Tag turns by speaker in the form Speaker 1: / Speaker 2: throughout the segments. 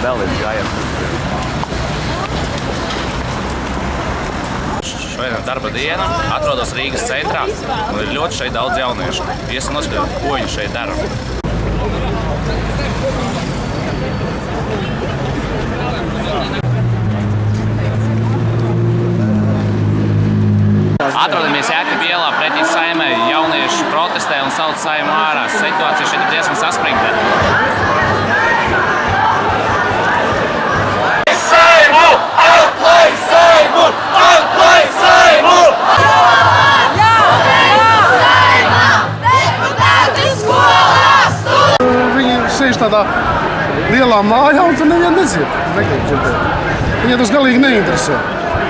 Speaker 1: vēl līdz gājiem. Šodien darba diena, atrodos Rīgas centrā un ir ļoti šeit daudz jauniešu. Iesim noskatīt, ko viņi šeit dara. Atrodamies Jēkabpils ielā pretī Saeimai, jaunieši protestē un sauc Saimu ārā. Situācija šeit ir diezgan saspringta. Saimu! Atklāj Saimu! Atklāj Saimu!
Speaker 2: Viņi sēž tādā lielā mājā un tur nevienu nedzied. Viņiem tas galīgi neinteresē.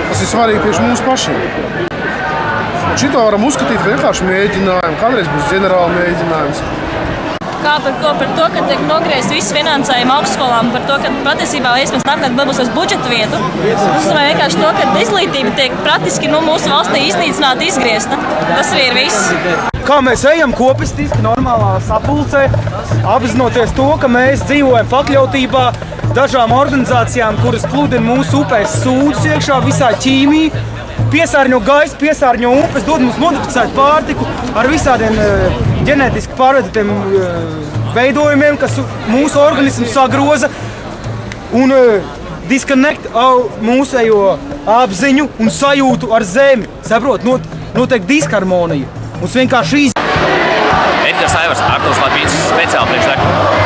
Speaker 2: Tas ir svarīgi tieši mums pašiem. Šito varam uzskatīt vienkārši mēģinājumu, kādreiz būs ģenerāla mēģinājums.
Speaker 3: Kā par to, ka tiek nogriezts viss finansējuma augstskolām, par to, ka patiesībā iespējams nākamgad būs uz budžeta vietu. Es domāju vienkārši to, ka izglītība tiek praktiski mūsu valstī iznīcināta, izgriezta. Tas arī ir viss.
Speaker 4: Kā mēs ejam kopistiski, normālā sapulcē, apzinoties to, ka mēs dzīvojam pakļautībā dažām organizācijām, kuras pludina mūsu upēs sūdus iekšā, visā ķīmija, piesārņo gaisu, piesārņo upes, dod mums modificētu pārtiku ar visādiem ģenētiski pārveidotiem veidojumiem, kas mūsu organismu sagroza un disconnect mūsējo apziņu un sajūtu ar zemi. Saprot, notiek disharmonija. Mums vienkārši
Speaker 1: Edgars Aivars, Artūrs Lapīts, speciāli priekš